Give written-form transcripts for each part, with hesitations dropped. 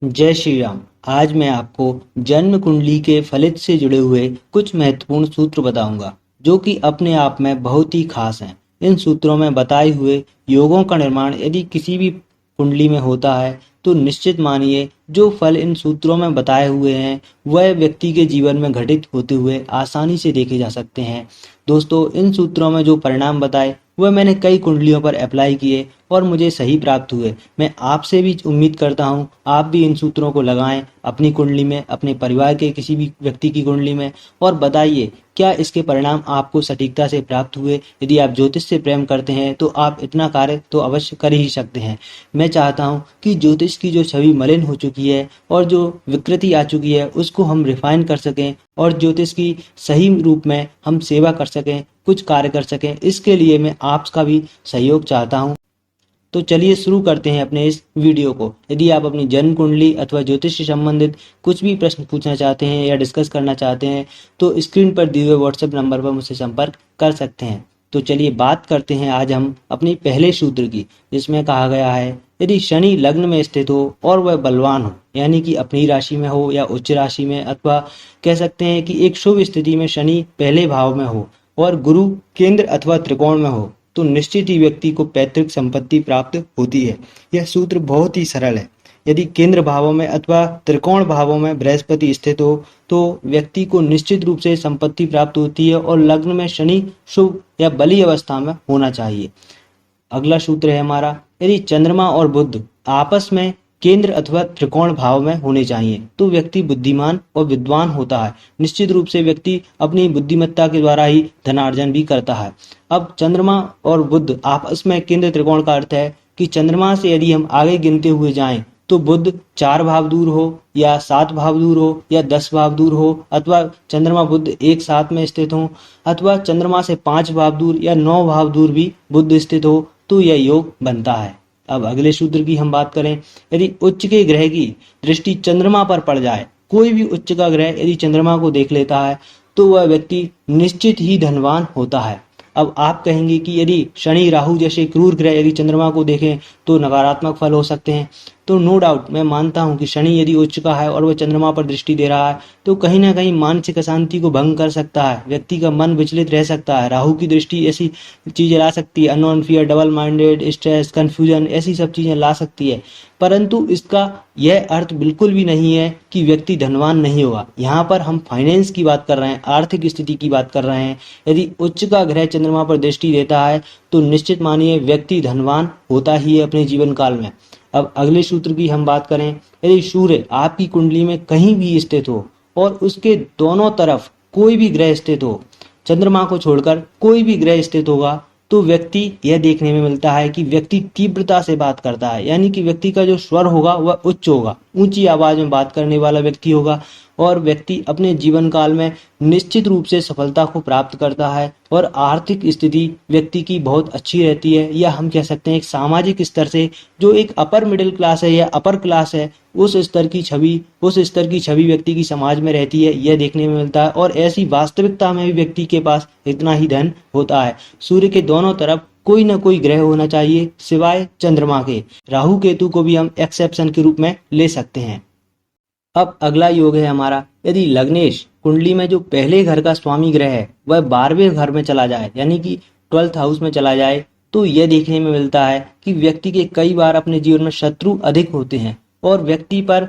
जय श्री राम। आज मैं आपको जन्म कुंडली के फलित से जुड़े हुए कुछ महत्वपूर्ण सूत्र बताऊंगा जो कि अपने आप में बहुत ही खास हैं। इन सूत्रों में बताए हुए योगों का निर्माण यदि किसी भी कुंडली में होता है तो निश्चित मानिए जो फल इन सूत्रों में बताए हुए हैं वह व्यक्ति के जीवन में घटित होते हुए आसानी से देखे जा सकते हैं। दोस्तों, इन सूत्रों में जो परिणाम बताए वह मैंने कई कुंडलियों पर अप्लाई किए और मुझे सही प्राप्त हुए। मैं आपसे भी उम्मीद करता हूँ आप भी इन सूत्रों को लगाएं अपनी कुंडली में, अपने परिवार के किसी भी व्यक्ति की कुंडली में, और बताइए क्या इसके परिणाम आपको सटीकता से प्राप्त हुए। यदि आप ज्योतिष से प्रेम करते हैं तो आप इतना कार्य तो अवश्य कर ही सकते हैं। मैं चाहता हूँ कि ज्योतिष की जो छवि मलिन हो चुकी है और जो विकृति आ चुकी है उसको हम रिफाइन कर सकें और ज्योतिष की सही रूप में हम सेवा कर सकें, कुछ कार्य कर सकें। इसके लिए मैं आपका भी सहयोग चाहता हूं। तो चलिए शुरू करते हैं अपने इस वीडियो को। यदि आप अपनी जन्म कुंडली अथवा ज्योतिष से संबंधित कुछ भी प्रश्न पूछना चाहते हैं या डिस्कस करना चाहते हैं तो स्क्रीन पर दिए हुए व्हाट्सएप नंबर पर मुझसे संपर्क कर सकते हैं। तो चलिए बात करते हैं आज हम अपने पहले सूत्र की, जिसमें कहा गया है यदि शनि लग्न में स्थित हो और वह बलवान हो, यानी कि अपनी राशि में हो या उच्च राशि में, अथवा कह सकते हैं कि एक शुभ स्थिति में शनि पहले भाव में हो और गुरु केंद्र अथवा त्रिकोण में हो, तो निश्चित ही व्यक्ति को पैतृक संपत्ति प्राप्त होती है। यह सूत्र बहुत ही सरल है। यदि केंद्र भावों में अथवा त्रिकोण भावों में बृहस्पति स्थित हो तो व्यक्ति को निश्चित रूप से संपत्ति प्राप्त होती है और लग्न में शनि शुभ या बली अवस्था में होना चाहिए। अगला सूत्र है हमारा, यदि चंद्रमा और बुध आपस में केंद्र अथवा त्रिकोण भाव में होने चाहिए तो व्यक्ति बुद्धिमान और विद्वान होता है। निश्चित रूप से व्यक्ति अपनी बुद्धिमत्ता के द्वारा ही धनार्जन भी करता है। अब चंद्रमा और बुध आपस में केंद्र त्रिकोण का अर्थ है कि चंद्रमा से यदि हम आगे गिनते हुए जाएं तो बुध 4 भाव दूर हो या 7 भाव दूर हो या 10 भाव दूर हो, अथवा चंद्रमा बुध एक साथ में स्थित हो, अथवा चंद्रमा से 5 भाव दूर या 9 भाव दूर भी बुध स्थित हो, तो यह योग बनता है। अब अगले सूत्र की हम बात करें, यदि उच्च के ग्रह की दृष्टि चंद्रमा पर पड़ जाए, कोई भी उच्च का ग्रह यदि चंद्रमा को देख लेता है तो वह व्यक्ति निश्चित ही धनवान होता है। अब आप कहेंगे कि यदि शनि राहु जैसे क्रूर ग्रह यदि चंद्रमा को देखें तो नकारात्मक फल हो सकते हैं। तो नो डाउट मैं मानता हूं कि शनि यदि उच्च का है और वह चंद्रमा पर दृष्टि दे रहा है तो कहीं ना कहीं मानसिक अशांति को भंग कर सकता है, व्यक्ति का मन विचलित रह सकता है। राहु की दृष्टि ऐसी चीजें ला सकती है, unknown fear, double minded, stress, confusion, ऐसी सब चीजें ला सकती है। परंतु इसका यह अर्थ बिल्कुल भी नहीं है कि व्यक्ति धनवान नहीं होगा। यहाँ पर हम फाइनेंस की बात कर रहे हैं, आर्थिक स्थिति की बात कर रहे हैं। यदि उच्च का ग्रह चंद्रमा पर दृष्टि देता है तो निश्चित मानिए व्यक्ति धनवान होता ही है अपने जीवन काल में। अब अगले सूत्र की हम बात करें, यदि सूर्य आपकी कुंडली में कहीं भी स्थित हो और उसके दोनों तरफ कोई भी ग्रह स्थित हो, चंद्रमा को छोड़कर कोई भी ग्रह स्थित होगा, तो व्यक्ति यह देखने में मिलता है कि व्यक्ति तीव्रता से बात करता है, यानी कि व्यक्ति का जो स्वर होगा वह उच्च होगा, ऊंची आवाज में बात करने वाला व्यक्ति होगा और व्यक्ति अपने जीवन काल में निश्चित रूप से सफलता को प्राप्त करता है और आर्थिक स्थिति व्यक्ति की बहुत अच्छी रहती है। या हम कह सकते हैं एक सामाजिक स्तर से जो एक अपर मिडिल क्लास है या अपर क्लास है, उस स्तर की छवि व्यक्ति की समाज में रहती है, यह देखने में मिलता है। और ऐसी वास्तविकता में भी व्यक्ति के पास इतना ही धन होता है। सूर्य के दोनों तरफ कोई ना कोई ग्रह होना चाहिए सिवाय चंद्रमा के। राहु केतु को भी हम एक्सेप्शन के रूप में ले सकते हैं। अब अगला योग है हमारा, यदि लग्नेश कुंडली में जो पहले घर का स्वामी ग्रह है वह 12वें घर में चला जाए, यानी कि 12th हाउस में चला जाए, तो यह देखने में मिलता है कि व्यक्ति के कई बार अपने जीवन में शत्रु अधिक होते हैं और व्यक्ति पर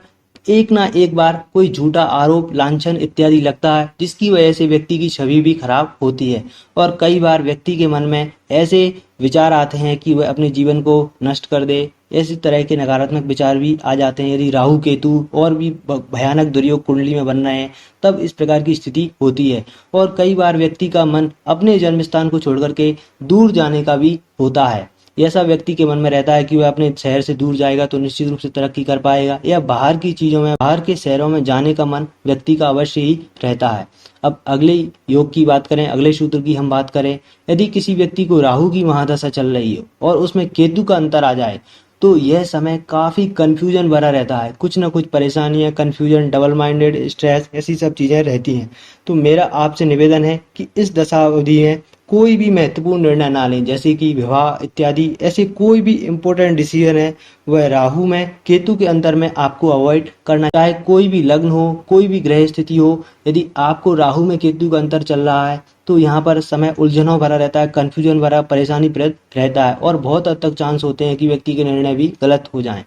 एक ना एक बार कोई झूठा आरोप, लांछन इत्यादि लगता है, जिसकी वजह से व्यक्ति की छवि भी खराब होती है। और कई बार व्यक्ति के मन में ऐसे विचार आते हैं कि वह अपने जीवन को नष्ट कर दे, ऐसी तरह के नकारात्मक विचार भी आ जाते हैं। यदि राहु केतु और भी भयानक दुर्योग कुंडली में बन रहे हैं तब इस प्रकार की स्थिति होती है। और कई बार व्यक्ति का मन अपने जन्म स्थान को छोड़ करके दूर जाने का भी होता है। ऐसा व्यक्ति के मन में रहता है कि वह अपने शहर से दूर जाएगा तो निश्चित रूप से तरक्की कर पाएगा, या बाहर की चीजों में, बाहर के शहरों में जाने का मन व्यक्ति का अवश्य ही रहता है। अब अगले योग की बात करें, अगले सूत्र की हम बात करें, यदि किसी व्यक्ति को राहु की महादशा चल रही हो और उसमें केतु का अंतर आ जाए तो यह समय काफी कंफ्यूजन भरा रहता है, कुछ ना कुछ परेशानियां, कंफ्यूजन, डबल माइंडेड, स्ट्रेस, ऐसी सब चीजें रहती हैं। तो मेरा आपसे निवेदन है कि इस दशा अवधि में कोई भी महत्वपूर्ण निर्णय ना लें, जैसे कि विवाह इत्यादि। ऐसे कोई भी इम्पोर्टेंट डिसीजन है वह राहु में, केतु के अंतर में आपको अवॉइड करना। चाहे कोई भी लग्न हो, कोई भी ग्रह स्थिति हो, यदि आपको राहु में केतु का अंतर चल रहा है तो यहाँ पर समय उलझनों भरा रहता है, कंफ्यूजन भरा, परेशानी प्रद रहता है और बहुत हद तक चांस होते हैं कि व्यक्ति के निर्णय भी गलत हो जाएं।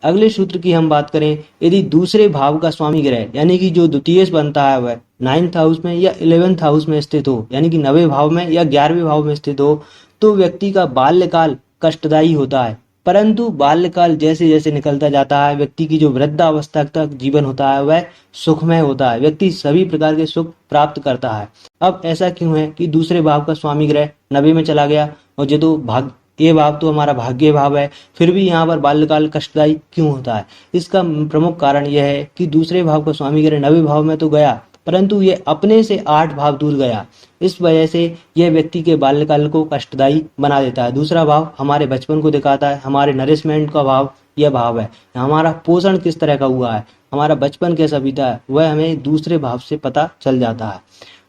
अगले सूत्र की हम बात करें, यदि दूसरे भाव का स्वामी ग्रह यानी कि जो द्वितीय बनता है वह 9th हाउस में या 11th हाउस में स्थित हो, यानी कि 9वें भाव में या 11वें भाव में स्थित हो, तो व्यक्ति का बाल्यकाल कष्टदायी होता है। परंतु बाल्यकाल जैसे जैसे निकलता जाता है, व्यक्ति की जो वृद्धावस्था तक जीवन होता है वह सुखमय होता है, व्यक्ति सभी प्रकार के सुख प्राप्त करता है। अब ऐसा क्यों है कि दूसरे भाव का स्वामी ग्रह 9वें में चला गया, और जो तो ये भाव तो हमारा भाग्य भाव है, फिर भी यहाँ पर बाल्यकाल कष्टदायी क्यों होता है? इसका प्रमुख कारण यह है कि दूसरे भाव का स्वामी ग्रह 9वें भाव में तो गया, परंतु ये अपने से 8 भाव दूर गया। इस वजह से यह व्यक्ति के बाल्यकाल को कष्टदायी बना देता है। दूसरा भाव हमारे बचपन को दिखाता है, हमारे नरिशमेंट का भाव यह भाव है, हमारा पोषण किस तरह का हुआ है, हमारा बचपन कैसा बीता है, वह हमें दूसरे भाव से पता चल जाता है।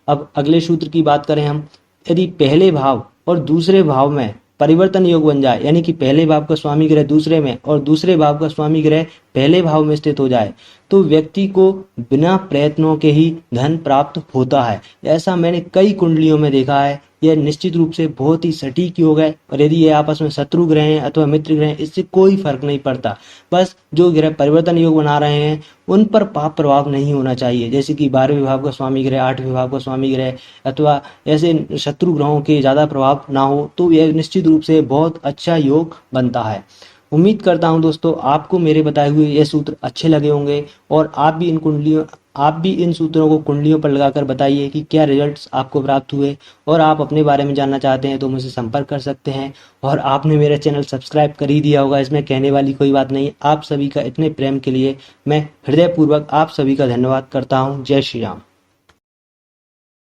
अब अगले सूत्र की बात करें हम, यदि पहले भाव और दूसरे भाव में परिवर्तन योग बन जाए, यानी कि पहले भाव का स्वामी ग्रह दूसरे में और दूसरे भाव का स्वामी ग्रह पहले भाव में स्थित हो जाए, तो व्यक्ति को बिना प्रयत्नों के ही धन प्राप्त होता है। ऐसा मैंने कई कुंडलियों में देखा है। यह निश्चित रूप से बहुत ही सटीक योग है, और यदि ये आपस में शत्रु ग्रह हैं अथवा मित्र ग्रह हैं, इससे कोई फर्क नहीं पड़ता। बस जो ग्रह परिवर्तन योग बना रहे हैं उन पर पाप प्रभाव नहीं होना चाहिए, जैसे कि 12वें भाव का स्वामी ग्रह, 8वें भाव का स्वामी ग्रह अथवा ऐसे शत्रु ग्रहों के ज़्यादा प्रभाव ना हो, तो यह निश्चित रूप से बहुत अच्छा योग बनता है। उम्मीद करता हूं दोस्तों आपको मेरे बताए हुए ये सूत्र अच्छे लगे होंगे, और आप भी इन सूत्रों को कुंडलियों पर लगाकर बताइए कि क्या रिजल्ट्स आपको प्राप्त हुए। और आप अपने बारे में जानना चाहते हैं तो मुझसे संपर्क कर सकते हैं। और आपने मेरा चैनल सब्सक्राइब कर ही दिया होगा, इसमें कहने वाली कोई बात नहीं। आप सभी का इतने प्रेम के लिए मैं हृदयपूर्वक आप सभी का धन्यवाद करता हूँ। जय श्री राम।